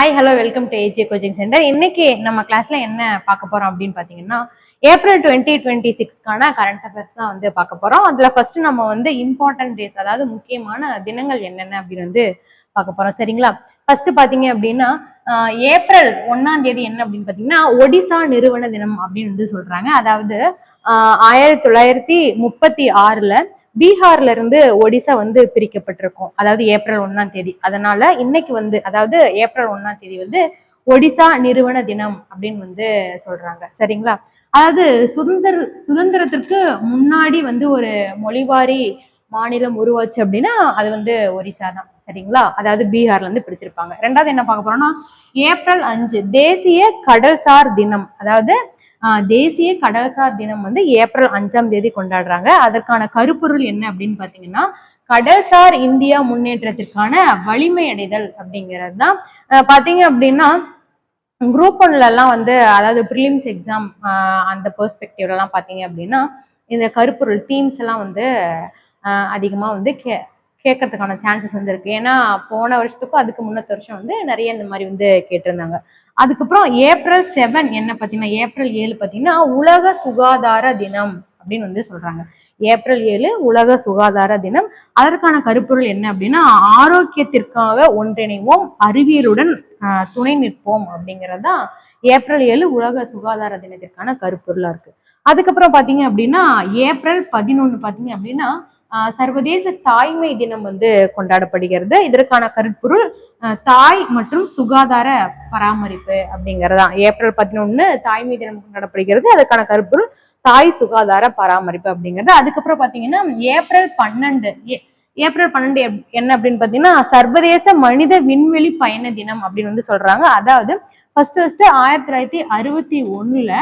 Hi hello welcome to AJ coaching centre. இன்னைக்கு நம்ம கிளாஸ்ல என்ன பார்க்க போறோம் அப்படின்னு பாத்தீங்கன்னா, ஏப்ரல் 2026க்கான கரண்ட் அஃபேர்ஸ் தான் வந்து பார்க்க போறோம். அதுல ஃபர்ஸ்ட் நம்ம வந்து இம்பார்ட்டன்ட் டேஸ், அதாவது முக்கியமான தினங்கள் என்னென்ன அப்படின்னு வந்து பார்க்க போறோம். சரிங்களா? ஃபர்ஸ்ட் பாத்தீங்க அப்படின்னா ஏப்ரல் 1ஆம் தேதி என்ன அப்படின்னு பாத்தீங்கன்னா ஒடிசா நிறுவன தினம் அப்படின்னு வந்து சொல்றாங்க. அதாவது 1936ல பீகார்ல இருந்து ஒடிசா வந்து பிரிக்கப்பட்டிருக்கும். அதாவது ஏப்ரல் 1ஆம் தேதி. அதனால இன்னைக்கு வந்து அதாவது ஏப்ரல் 1ஆம் தேதி வந்து ஒடிசா நிறுவன தினம் அப்படின்னு வந்து சொல்றாங்க. சரிங்களா? அதாவது சுதந்திரத்திற்கு முன்னாடி வந்து ஒரு மொழிவாரி மாநிலம் உருவாச்சு அப்படின்னா அது வந்து ஒடிசா தான். சரிங்களா? அதாவது பீகார்ல இருந்து பிடிச்சிருப்பாங்க. ரெண்டாவது என்ன பார்க்க போறோம்னா ஏப்ரல் 5 தேசிய கடல்சார் தினம். அதாவது தேசிய கடல்சார் தினம் வந்து ஏப்ரல் 5ஆம் தேதி கொண்டாடுறாங்க. அதற்கான கருப்பொருள் என்ன அப்படின்னு பாத்தீங்கன்னா கடல்சார் இந்தியா முன்னேற்றத்திற்கான வலிமை அடைதல் அப்படிங்கிறது தான். பாத்தீங்க அப்படின்னா குரூப் 1ல எல்லாம் வந்து அதாவது ப்ரிலிம்ஸ் எக்ஸாம் அந்த பெர்ஸ்பெக்டிவ்ல எல்லாம் பாத்தீங்க அப்படின்னா இந்த கருப்பொருள் தீம்ஸ் எல்லாம் வந்து அதிகமா வந்து கேட்கறதுக்கான சான்சஸ் வந்து இருக்கு. ஏன்னா போன வருஷத்துக்கும் அதுக்கு முன்னத்த வருஷம் வந்து நிறைய இந்த மாதிரி வந்து கேட்டிருந்தாங்க. அதுக்கப்புறம் ஏப்ரல் 7 என்ன பார்த்தீங்கன்னா ஏப்ரல் 7 பார்த்தீங்கன்னா உலக சுகாதார தினம் அப்படின்னு வந்து சொல்றாங்க. ஏப்ரல் 7 உலக சுகாதார தினம். அதற்கான கருப்பொருள் என்ன அப்படின்னா ஆரோக்கியத்திற்காக ஒன்றிணைவோம், அறிவியலுடன் துணை நிற்போம் அப்படிங்கிறது தான் ஏப்ரல் 7 உலக சுகாதார தினத்திற்கான கருப்பொருளா இருக்கு. அதுக்கப்புறம் பாத்தீங்க அப்படின்னா ஏப்ரல் 11 பாத்தீங்க அப்படின்னா சர்வதேச தாய்மை தினம் வந்து கொண்டாடப்படுகிறது. இதற்கான கருப்பொருள் தாய் மற்றும் சுகாதார பராமரிப்பு அப்படிங்கறதா. ஏப்ரல் 11 தாய்மை தினம் கொண்டாடப்படுகிறது. அதுக்கான கருப்பொருள் தாய் சுகாதார பராமரிப்பு அப்படிங்கிறது. அதுக்கப்புறம் பாத்தீங்கன்னா ஏப்ரல் 12 என்ன அப்படின்னு பாத்தீங்கன்னா சர்வதேச மனித விண்வெளி பயண தினம் அப்படின்னு வந்து சொல்றாங்க. அதாவது ஃபர்ஸ்ட் 1961ல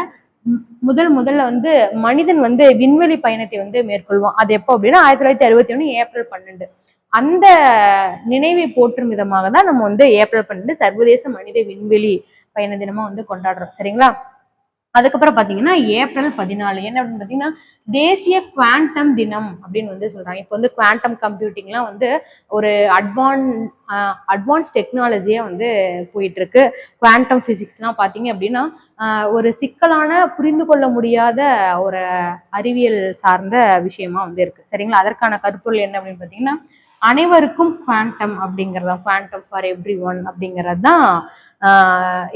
முதல்ல வந்து மனிதன் வந்து விண்வெளி பயணத்தை வந்து மேற்கொள்வோம். அது எப்போ அப்படின்னா 1961 ஏப்ரல் 12. அந்த நினைவை போற்றும் விதமாக தான் நம்ம வந்து ஏப்ரல் 12 சர்வதேச மனித விண்வெளி பயண தினமா வந்து கொண்டாடுறோம். சரிங்களா? அதுக்கப்புறம் பாத்தீங்கன்னா ஏப்ரல் 14 என்ன அப்படின்னு பாத்தீங்கன்னா தேசிய குவாண்டம் தினம் அப்படின்னு வந்து சொல்றாங்க. இப்போ வந்து குவாண்டம் கம்ப்யூட்டிங்லாம் வந்து ஒரு அட்வான்ஸ் டெக்னாலஜியா வந்து போயிட்டு இருக்கு. குவாண்டம் பிசிக்ஸ்லாம் பாத்தீங்க அப்படின்னா ஒரு சிக்கலான புரிந்து கொள்ள முடியாத ஒரு அறிவியல் சார்ந்த விஷயமா வந்து இருக்கு. சரிங்களா? அதற்கான கருப்பொருள் என்ன அப்படின்னு பாத்தீங்கன்னா அனைவருக்கும் குவாண்டம் அப்படிங்கிறதா, குவாண்டம் ஃபார் எவ்ரி ஒன் அப்படிங்கிறது தான்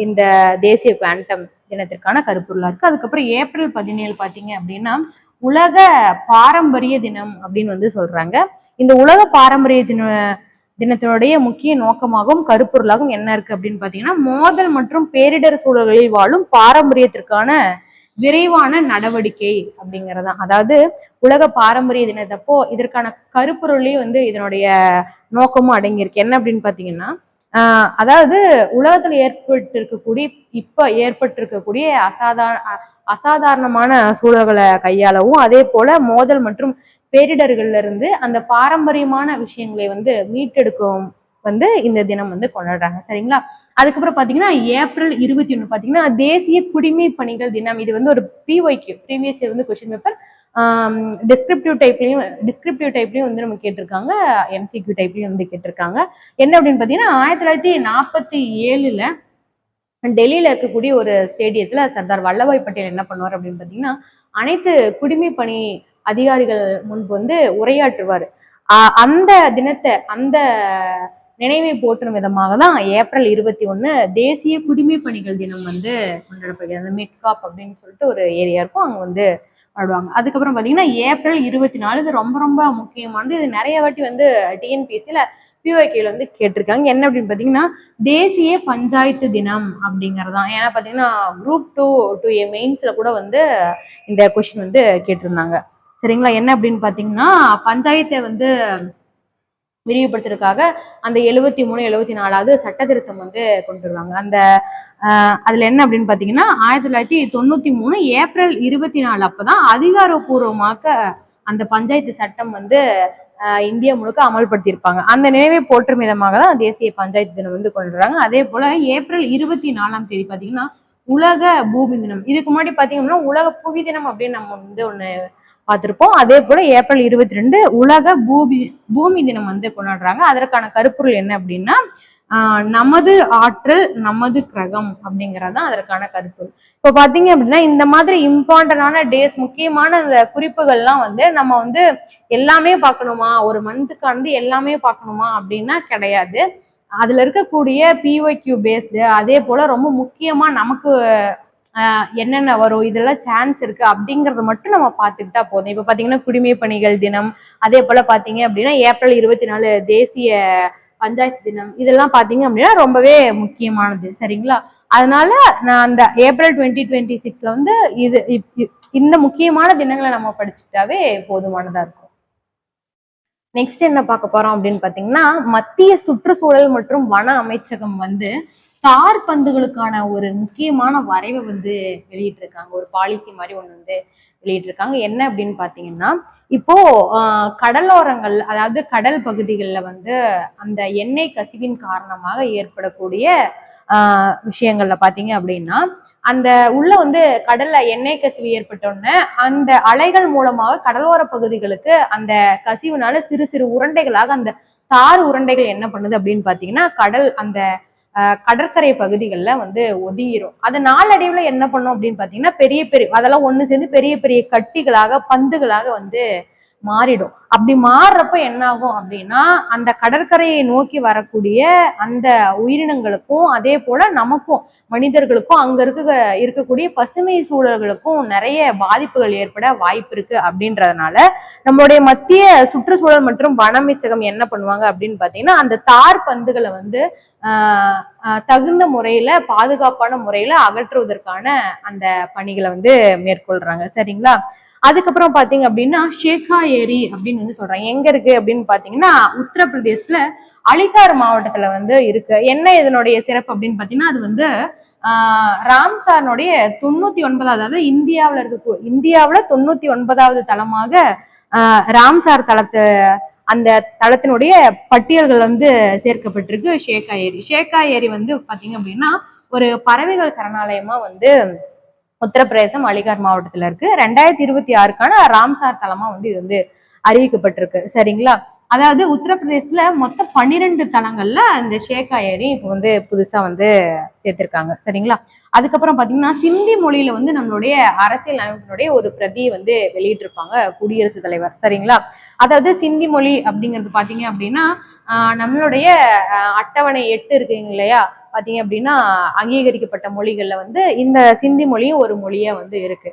இந்த தேசிய குவாண்டம் தினத்திற்கான கருப்பொருளா இருக்கு. அதுக்கப்புறம் ஏப்ரல் 17 பாத்தீங்க அப்படின்னா உலக பாரம்பரிய தினம் அப்படின்னு வந்து சொல்றாங்க. இந்த உலக பாரம்பரிய தினத்தினுடைய முக்கிய நோக்கமாகவும் கருப்பொருளாகவும் என்ன இருக்கு அப்படின்னு பாத்தீங்கன்னா மோதல் மற்றும் பேரிடர் சூழல்களில் வாழும் பாரம்பரியத்திற்கான விரைவான நடவடிக்கை அப்படிங்கறதா. அதாவது உலக பாரம்பரிய தினத்தப்போ இதற்கான கருப்பொருளே வந்து இதனுடைய நோக்கமும் அடங்கியிருக்கு. என்ன அப்படின்னு பாத்தீங்கன்னா அதாவது உலகத்துல ஏற்பட்டிருக்கக்கூடிய அசாதாரணமான சூழல்களை கையாளவும் அதே போல மோதல் மற்றும் பேரிடர்கள்ல இருந்து அந்த பாரம்பரியமான விஷயங்களை வந்து மீட்டெடுக்கவும் வந்து இந்த தினம் வந்து கொண்டாடுறாங்க. சரிங்களா? அதுக்கப்புறம் பாத்தீங்கன்னா ஏப்ரல் 21 பாத்தீங்கன்னா தேசிய குடிமை பணிகள் தினம். இது வந்து ஒரு PYQ ப்ரீவியஸ் இயர் வந்து கொஸ்டின் பேப்பர் டிஸ்கிரிப்டிவ் டைப்லயும் வந்து நம்ம கேட்டிருக்காங்க, MCQ டைப்லயும் வந்து கேட்டிருக்காங்க. என்ன அப்படின்னு பாத்தீங்கன்னா 1947ல டெல்லியில இருக்கக்கூடிய ஒரு ஸ்டேடியத்துல சர்தார் வல்லபாய் பட்டேல் என்ன பண்ணுவார் அப்படின்னு பாத்தீங்கன்னா அனைத்து குடிமை பணி அதிகாரிகள் முன்பு வந்து உரையாற்றுவார். அந்த தினத்தை அந்த நினைவை போற்றும் விதமாக தான் ஏப்ரல் 21 தேசிய குடிமை பணிகள் தினம் வந்து கொண்டாடப்படுகிறது. மிட்காப் அப்படின்னு சொல்லிட்டு ஒரு ஏரியா இருக்கும், அங்க வந்து பாடுவாங்க. அதுக்கப்புறம் பாத்தீங்கன்னா ஏப்ரல் 24 இது ரொம்ப ரொம்ப முக்கியமானது. இது நிறைய வாட்டி வந்து டிஎன்பிஎஸ்சில PYQல வந்து கேட்டிருக்காங்க. என்ன அப்படின்னு பாத்தீங்கன்னா தேசிய பஞ்சாயத்து தினம் அப்படிங்கறதான். ஏன்னா பாத்தீங்கன்னா குரூப் 2 மெயின்ஸ்ல கூட வந்து இந்த கொஸ்டின் வந்து கேட்டிருந்தாங்க. சரிங்களா? என்ன அப்படின்னு பாத்தீங்கன்னா பஞ்சாயத்தை வந்து விரிவுபடுத்துறதுக்காக அந்த 73 74வது சட்ட திருத்தம் வந்து கொண்டு வருவாங்க. அந்த அதுல என்ன அப்படின்னு பாத்தீங்கன்னா 1993 ஏப்ரல் 24 அப்பதான் அதிகாரப்பூர்வமாக அந்த பஞ்சாயத்து சட்டம் வந்து இந்தியா முழுக்க அமல்படுத்தியிருப்பாங்க. அந்த நினைவை போற்றும் விதமாக தான் தேசிய பஞ்சாயத்து தினம் வந்து கொண்டுறாங்க. அதே போல ஏப்ரல் 24ஆம் தேதி பாத்தீங்கன்னா உலக பூமி தினம். இதுக்கு முன்னாடி பாத்தீங்கன்னா உலக புவி தினம் அப்படின்னு நம்ம வந்து ஒண்ணு பார்த்திருப்போம். அதே போல ஏப்ரல் 22 உலக பூமி தினம் வந்து கொண்டாடுறாங்க. அதற்கான கருப்பொருள் என்ன அப்படின்னா நமது ஆற்றல் நமது கிரகம் அப்படிங்கறதுதான் அதற்கான கருத்து. இப்ப பாத்தீங்க அப்படின்னா இந்த மாதிரி இம்பார்ட்டன்டான டேஸ், முக்கியமான அந்த குறிப்புகள்லாம் வந்து நம்ம வந்து எல்லாமே பார்க்கணுமா, ஒரு மந்த்துக்கானது எல்லாமே பார்க்கணுமா அப்படின்னா கிடையாது. அதுல இருக்கக்கூடிய பிஒய்க்யூ பேஸ்டு, அதே போல ரொம்ப முக்கியமா நமக்கு என்னென்ன வரும், இதெல்லாம் சான்ஸ் இருக்கு அப்படிங்கறத மட்டும் நம்ம பார்த்துக்கிட்டா போதும். இப்ப பாத்தீங்கன்னா குடிமை பணிகள் தினம், அதே போல பாத்தீங்க அப்படின்னா ஏப்ரல் 24 தேசிய பஞ்சாயத்து தினம், இதெல்லாம் பாத்தீங்க அப்படின்னா ரொம்பவே முக்கியமானது. சரிங்களா? அதனால நான் அந்த ஏப்ரல் 2026ல வந்து இது இந்த முக்கியமான தினங்களை நம்ம படிச்சுட்டாவே போதுமானதா இருக்கும். நெக்ஸ்ட் என்ன பார்க்க போறோம் அப்படின்னு பாத்தீங்கன்னா, மத்திய சுற்றுச்சூழல் மற்றும் வன அமைச்சகம் வந்து தார் பந்துகளுக்கான ஒரு முக்கியமான வரைவை வந்து வெளியிட்டிருக்காங்க. ஒரு பாலிசி மாதிரி ஒண்ணு வந்து வெளியிட்டிருக்காங்க. என்ன அப்படின்னு பாத்தீங்கன்னா, இப்போ கடலோரங்கள், அதாவது கடல் பகுதிகளில் வந்து அந்த எண்ணெய் கசிவின் காரணமாக ஏற்படக்கூடிய விஷயங்கள்ல பாத்தீங்க அப்படின்னா, அந்த உள்ள வந்து கடல்ல எண்ணெய் கசிவு ஏற்பட்டோடனே அந்த அலைகள் மூலமாக கடலோர பகுதிகளுக்கு அந்த கசிவுனால சிறு சிறு உருண்டைகளாக அந்த தார் உருண்டைகள் என்ன பண்ணுது அப்படின்னு பாத்தீங்கன்னா, கடல் அந்த கடற்கரை பகுதிகளில் வந்து ஒதுங்கிரும். அது நாளடைவுல என்ன பண்ணும் அப்படின்னு பாத்தீங்கன்னா, பெரிய பெரிய அதெல்லாம் ஒண்ணு சேர்ந்து பெரிய பெரிய கட்டிகளாக பந்துகளாக வந்து மாறிடும். அப்படி மாறுறப்ப என்ன ஆகும் அப்படின்னா, அந்த கடற்கரையை நோக்கி வரக்கூடிய அந்த உயிரினங்களுக்கும் அதே போல நமக்கும் மனிதர்களுக்கும் அங்க இருக்கக்கூடிய பசுமை சூழல்களுக்கும் நிறைய பாதிப்புகள் ஏற்பட வாய்ப்பு இருக்கு. அப்படின்றதுனால நம்மளுடைய மத்திய சுற்றுச்சூழல் மற்றும் வனமைச்சகம் என்ன பண்ணுவாங்க அப்படின்னு பாத்தீங்கன்னா, அந்த தார் பந்துகளை வந்து தகுந்த முறையில பாதுகாப்பான முறையில அகற்றுவதற்கான அந்த பணிகளை வந்து மேற்கொள்றாங்க. சரிங்களா? அதுக்கப்புறம் பாத்தீங்க அப்படின்னா ஷேகா ஏரி அப்படின்னு வந்து சொல்றாங்க. எங்க இருக்கு அப்படின்னு பாத்தீங்கன்னா, உத்தரப்பிரதேசத்துல அலிகார் மாவட்டத்துல வந்து இருக்கு. என்ன இதனுடைய சிறப்பு அப்படின்னு பாத்தீங்கன்னா, அது வந்து ராம்சாருடைய 99, அதாவது இந்தியாவுல 99வது தலமாக ராம்சார் தலத்தை, அந்த தளத்தினுடைய பட்டியல்கள் வந்து சேர்க்கப்பட்டிருக்கு ஷேகா ஏரி. ஷேகா ஏரி வந்து பாத்தீங்க அப்படின்னா ஒரு பறவைகள் சரணாலயமா வந்து உத்தரப்பிரதேசம் அலிகார் மாவட்டத்துல இருக்கு. 2026க்கான ராம்சார் தலமா வந்து இது வந்து அறிவிக்கப்பட்டிருக்கு. சரிங்களா? அதாவது உத்தரப்பிரதேசத்துல மொத்தம் 12 தலங்கள்ல இந்த ஷேகா ஏரி இப்போ வந்து புதுசா வந்து சேர்த்திருக்காங்க. சரிங்களா? அதுக்கப்புறம் பாத்தீங்கன்னா சிந்தி மொழியில வந்து நம்மளுடைய அரசியல் அமைப்பினுடைய ஒரு பிரதியை வந்து வெளியிட்டிருப்பாங்க குடியரசுத் தலைவர். சரிங்களா? அதாவது சிந்தி மொழி அப்படிங்கிறது பாத்தீங்க அப்படின்னா நம்மளுடைய அட்டவணை 8 இருக்குங்க இல்லையா, பாத்தீங்க அப்படின்னா அங்கீகரிக்கப்பட்ட மொழிகள்ல வந்து இந்த சிந்தி மொழியும் ஒரு மொழியா வந்து இருக்கு.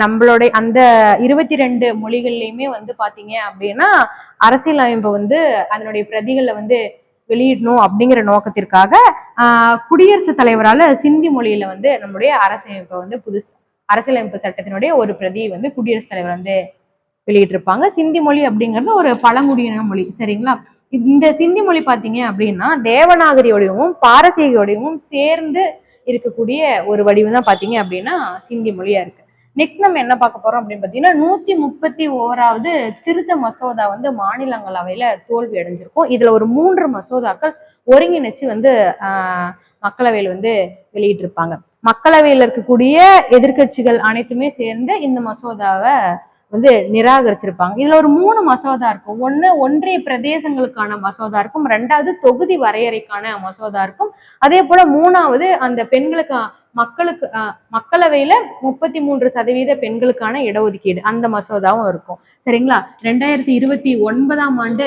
நம்மளுடைய அந்த 22 மொழிகள்லயுமே வந்து பாத்தீங்க அப்படின்னா அரசியல் அமைப்பு வந்து அதனுடைய பிரதிகளை வந்து வெளியிடணும் அப்படிங்கிற நோக்கத்திற்காக குடியரசுத் தலைவரால சிந்தி மொழியில வந்து நம்மளுடைய அரசியலமைப்பை வந்து அரசியலமைப்பு சட்டத்தினுடைய ஒரு பிரதி வந்து குடியரசுத் தலைவர் வந்து வெளியிட்டிருப்பாங்க. சிந்தி மொழி அப்படிங்கிறது ஒரு பழங்குடியின மொழி. சரிங்களா? இந்த சிந்தி மொழி பாத்தீங்க அப்படின்னா தேவநாகரி வடிவமும் பாரசீக வடிவமும் சேர்ந்து இருக்கக்கூடிய ஒரு வடிவம் தான் பாத்தீங்க அப்படின்னா சிந்தி மொழியா இருக்கு. நெக்ஸ்ட் நம்ம என்ன பார்க்க போறோம் அப்படின்னு பாத்தீங்கன்னா 131வது திருத்த மசோதா வந்து மாநிலங்களவையில தோல்வி அடைஞ்சிருக்கும். இதுல ஒரு 3 மசோதாக்கள் ஒருங்கிணைச்சு வந்து மக்களவையில் வந்து வெளியிட்டிருப்பாங்க. மக்களவையில் இருக்கக்கூடிய எதிர்கட்சிகள் அனைத்துமே சேர்ந்து இந்த மசோதாவை வந்து நிராகரிச்சிருப்பாங்க. இதுல ஒரு 3 மசோதா இருக்கும். ஒன்றிய பிரதேசங்களுக்கான மசோதா இருக்கும், 2வது தொகுதி வரையறைக்கான மசோதா இருக்கும், அதே போல 3வது அந்த பெண்களுக்கு மக்களவையில 33% பெண்களுக்கான இடஒதுக்கீடு அந்த மசோதாவும் இருக்கும். சரிங்களா? 2029ஆம் ஆண்டு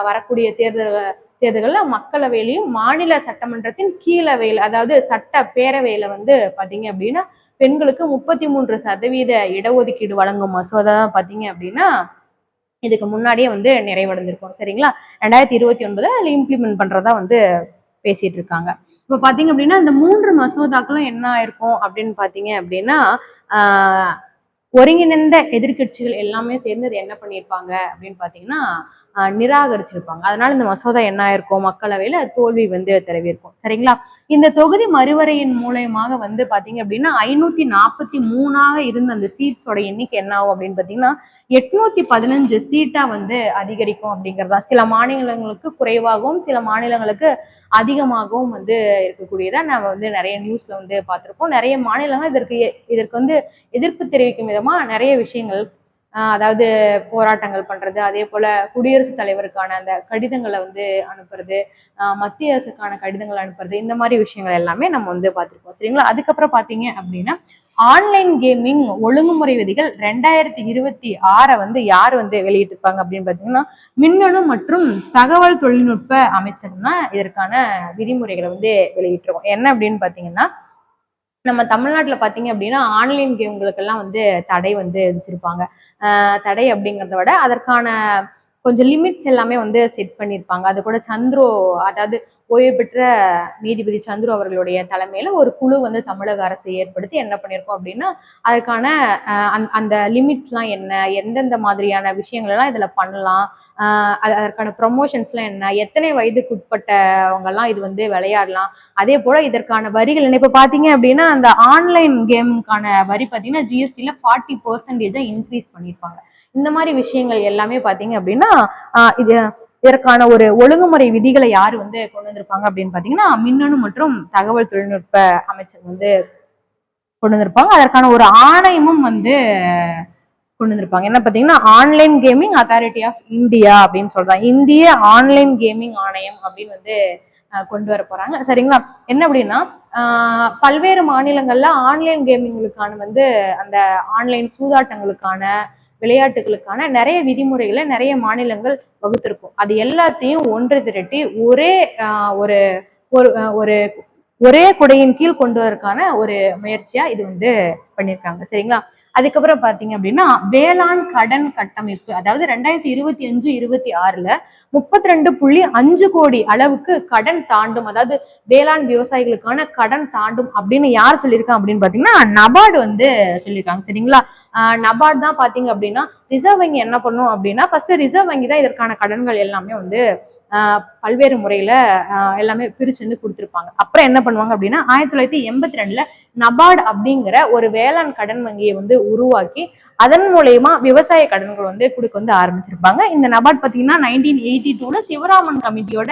வரக்கூடிய தேர்தல்கள்ல மக்களவையிலையும் மாநில சட்டமன்றத்தின் கீழவையில், அதாவது சட்ட பேரவையில வந்து பாத்தீங்க அப்படின்னா பெண்களுக்கு 33% இடஒதுக்கீடு வழங்கும் மசோதா பாத்தீங்க அப்படின்னா இதுக்கு முன்னாடியே வந்து நிறைவடைந்திருக்கும். சரிங்களா? 2029 அதுல இம்ப்ளிமெண்ட் பண்றதா வந்து பேசிட்டு இருக்காங்க. இப்ப பாத்தீங்க அப்படின்னா இந்த 3 மசோதாக்களும் என்ன ஆயிருக்கும் அப்படின்னு பாத்தீங்க அப்படின்னா ஒருங்கிணைந்த எதிர்கட்சிகள் எல்லாமே சேர்ந்து என்ன பண்ணியிருப்பாங்க அப்படின்னு பாத்தீங்கன்னா நிராகரிச்சிருப்பாங்க. அதனால இந்த மசோதா என்ன ஆயிருக்கும், மக்களவையில தோல்வி வந்து தழுவிருக்கும். சரிங்களா? இந்த தொகுதி மறுவரையின் மூலயமாக வந்து பாத்தீங்க அப்படின்னா 543ஆக இருந்த அந்த சீட்ஸோட எண்ணிக்கை என்ன ஆகும் அப்படின்னு பாத்தீங்கன்னா 815 சீட்டா வந்து அதிகரிக்கும் அப்படிங்கிறதா. சில மாநிலங்களுக்கு குறைவாகவும் சில மாநிலங்களுக்கு அதிகமாகவும் வந்து இருக்கக்கூடியதா நம்ம வந்து நிறைய நியூஸ்ல வந்து பார்த்திருப்போம். நிறைய மாநிலங்கள் இதற்கு வந்து எதிர்ப்பு தெரிவிக்கும் விதமா நிறைய விஷயங்கள் அதாவது போராட்டங்கள் பண்றது, அதே போல குடியரசுத் தலைவருக்கான அந்த கடிதங்களை வந்து அனுப்புறது, மத்திய அரசுக்கான கடிதங்கள் அனுப்புறது, இந்த மாதிரி விஷயங்கள் எல்லாமே நம்ம வந்து பார்த்திருப்போம். சரிங்களா? அதுக்கப்புறம் பாத்தீங்க அப்படின்னா ஆன்லைன் கேமிங் ஒழுங்குமுறை விதிகள் 2026 வந்து யார் வந்து வெளியிட்டிருப்பாங்க அப்படின்னு பாத்தீங்கன்னா மின்னணு மற்றும் தகவல் தொழில்நுட்ப அமைச்சகம் தான் இதற்கான விதிமுறைகளை வந்து வெளியிட்டிருக்கோம். என்ன அப்படின்னு பாத்தீங்கன்னா நம்ம தமிழ்நாட்டுல பாத்தீங்க அப்படின்னா ஆன்லைன் கேம்களுக்கெல்லாம் வந்து தடை வந்து விதிச்சிருப்பாங்க. தடை அப்படிங்கிறத விட அதற்கான கொஞ்சம் லிமிட்ஸ் எல்லாமே வந்து செட் பண்ணியிருப்பாங்க. அது கூட சந்துரு, அதாவது ஓய்வு பெற்ற நீதிபதி சந்துரு அவர்களுடைய தலைமையில ஒரு குழு வந்து தமிழக அரசு ஏற்படுத்தி என்ன பண்ணியிருக்கோம் அப்படின்னா அதுக்கான அந்த லிமிட்ஸ்லாம் என்ன, எந்தெந்த மாதிரியான விஷயங்கள் எல்லாம் இதுல பண்ணலாம், அதற்கான ப்ரொமோஷன்ஸ்லாம் என்ன, எத்தனை வயதுக்கு உட்பட்டவங்க எல்லாம் இது வந்து விளையாடலாம், அதே போல இதற்கான வரிகள் என்ன. இப்ப பாத்தீங்க அப்படின்னா அந்த ஆன்லைன் கேமுக்கான வரி பாத்தீங்கன்னா ஜிஎஸ்டில 40% இன்க்ரீஸ் பண்ணியிருப்பாங்க. இந்த மாதிரி விஷயங்கள் எல்லாமே பாத்தீங்க அப்படின்னா இது இதற்கான ஒரு ஒழுங்குமுறை விதிகளை யாரு வந்து கொண்டு வந்திருப்பாங்க அப்படின்னு பாத்தீங்கன்னா மின்னணு மற்றும் தகவல் தொழில்நுட்ப அமைச்சர் வந்து கொண்டு வந்திருப்பாங்க. அதற்கான ஒரு ஆணையமும் வந்து கொண்டு வந்திருப்பாங்க. என்ன பாத்தீங்கன்னா online gaming authority of India அப்படின்னு சொல்றாங்க. இந்திய ஆன்லைன் கேமிங் ஆணையம் அப்படின்னு வந்து கொண்டு வர போறாங்க. சரிங்களா? என்ன அப்படின்னா பல்வேறு மாநிலங்கள்ல ஆன்லைன் கேமிங்களுக்கான வந்து அந்த ஆன்லைன் சூதாட்டங்களுக்கான விளையாட்டுகளுக்கான நிறைய விதிமுறைகளை நிறைய மாநிலங்கள் வகுத்திருக்கும். அது எல்லாத்தையும் ஒன்று திரட்டி ஒரே ஒரு ஒரு ஒரே குடையின் கீழ் கொண்டு வரதுக்கான ஒரு முயற்சியா இது வந்து பண்ணியிருக்காங்க. சரிங்களா? அதுக்கப்புறம் பாத்தீங்க அப்படின்னா வேளாண் கடன் கட்டமைப்பு, அதாவது 2025-26 32.5 கோடி அளவுக்கு கடன் தாண்டும், அதாவது வேளாண் விவசாயிகளுக்கான கடன் தாண்டும் அப்படின்னு யார் சொல்லியிருக்காங்க அப்படின்னு பாத்தீங்கன்னா நபார்டு வந்து சொல்லியிருக்காங்க. சரிங்களா? நபார்டு தான் பாத்தீங்க அப்படின்னா ரிசர்வ் வங்கி என்ன பண்ணும் அப்படின்னா ஃபர்ஸ்ட் ரிசர்வ் வங்கி தான் இதற்கான கடன்கள் எல்லாமே வந்து பல்வேறு முறையில எல்லாமே பிரிச்சு வந்து கொடுத்துருப்பாங்க. அப்புறம் என்ன பண்ணுவாங்க அப்படின்னா 1982 நபார்டு அப்படிங்கிற ஒரு வேளாண் கடன் வங்கியை வந்து உருவாக்கி அதன் மூலயமா விவசாய கடன்கள் வந்து கொடுக்க வந்து ஆரம்பிச்சிருப்பாங்க. இந்த நபார்டு பாத்தீங்கன்னா 1982 சிவராமன் கமிட்டியோட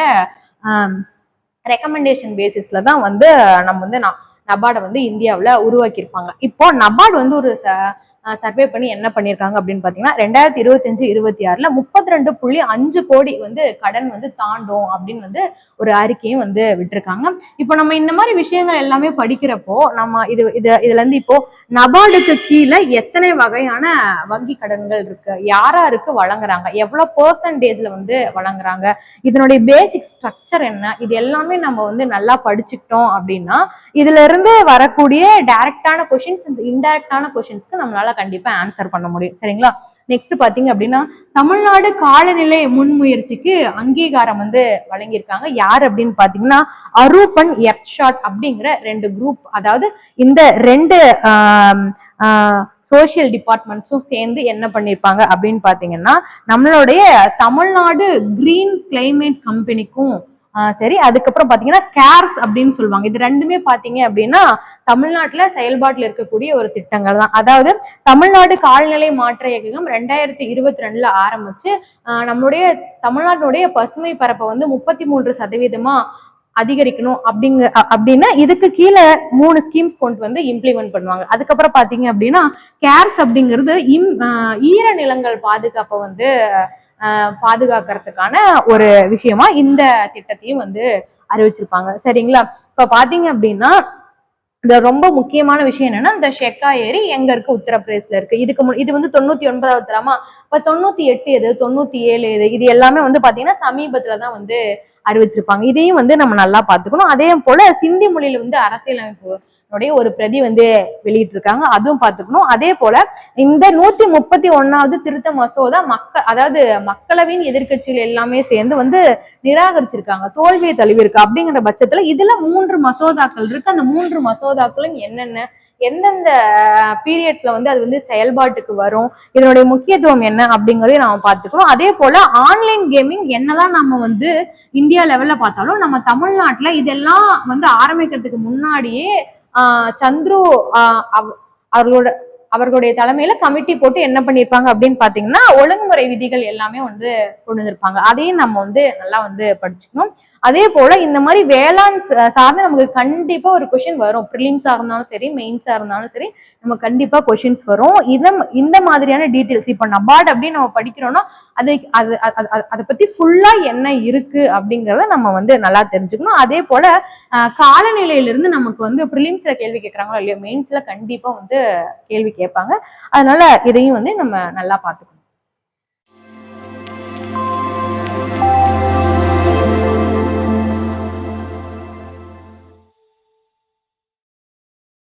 ரெக்கமெண்டேஷன் பேசிஸ்ல தான் வந்து நம்ம வந்து நபார்டை வந்து இந்தியாவில் உருவாக்கியிருப்பாங்க. இப்போ நபார்டு வந்து ஒரு சர்வே பண்ணி என்ன பண்ணியிருக்காங்க அப்படின்னு பாத்தீங்கன்னா 2025-26 32.5 கோடி வந்து கடன் வந்து தாண்டும் அப்படின்னு வந்து ஒரு அறிக்கையும் வந்து விட்டுருக்காங்க. இப்போ நம்ம இந்த மாதிரி விஷயங்கள் எல்லாமே படிக்கிறப்போ நம்ம இதுல இருந்து இப்போ நபார்டுக்கு கீழே எத்தனை வகையான வங்கி கடன்கள் இருக்கு, யாராருக்கு வழங்குறாங்க, எவ்வளவு பெர்சன்டேஜ்ல வந்து வழங்குறாங்க, இதனுடைய பேசிக் ஸ்ட்ரக்சர் என்ன, இது எல்லாமே நம்ம வந்து நல்லா படிச்சுக்கிட்டோம் அப்படின்னா இதுல இருந்து வரக்கூடிய டைரக்டான கொஸ்டின்ஸ், இன்டைரக்டான கொஸ்டின்ஸ்க்கு நம்மளால கண்டிப்பா ஆன்சர் பண்ண முடியும். சரிங்களா? நெக்ஸ்ட் பாத்தீங்க அப்படின்னா தமிழ்நாடு காலநிலை முன்முயற்சிக்கு அங்கீகாரம் வந்து வழங்கியிருக்காங்க. யார் அப்படின்னு பாத்தீங்கன்னா அரூபன் எக்ஷாட் அப்படிங்கிற 2 குரூப், அதாவது இந்த 2 சோசியல் டிபார்ட்மெண்ட்ஸும் சேர்ந்து என்ன பண்ணிருப்பாங்க அப்படின்னு பாத்தீங்கன்னா நம்மளுடைய தமிழ்நாடு கிரீன் கிளைமேட் கம்பெனிக்கும் சரி, அதுக்கப்புறம் பாத்தீங்கன்னா கேர்ஸ் அப்படின்னு சொல்லுவாங்க. இது ரெண்டுமே பாத்தீங்க அப்படின்னா தமிழ்நாட்டுல செயல்பாட்டில் இருக்கக்கூடிய ஒரு திட்டங்கள் தான். அதாவது தமிழ்நாடு கால்நிலை மாற்ற இயக்கம் 2022 ஆரம்பிச்சு நம்மளுடைய தமிழ்நாட்டுடைய பசுமை பரப்பை வந்து 33% அதிகரிக்கணும் அப்படின்னா இதுக்கு கீழே 3 ஸ்கீம்ஸ் கொண்டு வந்து இம்ப்ளிமெண்ட் பண்ணுவாங்க. அதுக்கப்புறம் பாத்தீங்க அப்படின்னா கேர்ஸ் அப்படிங்கிறது ஈர நிலங்கள் பாதுகாப்பை வந்து பாதுகாக்கிறதுக்கான ஒரு விஷயமா இந்த திட்டத்தையும் வந்து அறிவிச்சிருப்பாங்க. சரிங்களா? இப்ப பாத்தீங்க அப்படின்னா இந்த ரொம்ப முக்கியமான விஷயம் என்னன்னா இந்த ஷெக்கா ஏரி எங்க இருக்கு, உத்தரப்பிரதேசல இருக்கு. இது வந்து 99வது தரமா, இப்ப 98 எது, 97 எது, இது எல்லாமே வந்து பாத்தீங்கன்னா சமீபத்துலதான் வந்து அறிவிச்சிருப்பாங்க. இதையும் வந்து நம்ம நல்லா பாத்துக்கணும். அதே போல சிந்தி மொழியில வந்து அரசியலமைப்பு ஒரு பிரதி வந்து வெளியிட்டு இருக்காங்க, அதுவும் பாத்துக்கணும். அதே போல இந்த 131வது திருத்த மசோதா அதாவது மக்களவையின் எதிர்கட்சிகள் எல்லாமே சேர்ந்து வந்து நிராகரிச்சிருக்காங்க, தோல்வியை தழுவி இருக்கு. அப்படிங்கிற பட்சத்துல இதுல 3 மசோதாக்கள் இருக்கு. அந்த 3 மசோதாக்களும் என்னென்ன, எந்தெந்த பீரியட்ஸ்ல வந்து அது வந்து செயல்பாட்டுக்கு வரும், இதனுடைய முக்கியத்துவம் என்ன அப்படிங்கறதையும் நாம பாத்துக்கணும். அதே போல ஆன்லைன் கேமிங் என்னதான் நம்ம வந்து இந்தியா லெவல்ல பார்த்தாலும் நம்ம தமிழ்நாட்டுல இதெல்லாம் வந்து ஆரம்பிக்கிறதுக்கு முன்னாடியே சந்துரு அவர்களுடைய தலைமையில கமிட்டி போட்டு என்ன பண்ணிருப்பாங்க அப்படின்னு பாத்தீங்கன்னா ஒழுங்குமுறை விதிகள் எல்லாமே வந்து கொண்டு வந்திருப்பாங்க. அதையும் நம்ம வந்து நல்லா வந்து படிச்சுக்கணும். அதே போல இந்த மாதிரி வேளாண் சார்ந்து நமக்கு கண்டிப்பா ஒரு கொஸ்டின் வரும். ப்ரிலிம்ஸா இருந்தாலும் சரி, மெயின்ஸா இருந்தாலும் சரி, நம்ம கண்டிப்பா கொஸ்டின்ஸ் வரும். இந்த மாதிரியான டீட்டெயில்ஸ் இப்ப நபார்ட் அப்படின்னு நம்ம படிக்கிறோம்னா அதை அதை பத்தி ஃபுல்லா என்ன இருக்கு அப்படிங்கறத நம்ம வந்து நல்லா தெரிஞ்சுக்கணும். அதே போல காலநிலையிலிருந்து நமக்கு வந்து ப்ரிலிம்ஸ்ல கேள்வி கேட்கறாங்களோ இல்லையோ, மெயின்ஸ்ல கண்டிப்பா வந்து கேள்வி கேட்பாங்க. அதனால இதையும் வந்து நம்ம நல்லா பார்த்துக்கணும்.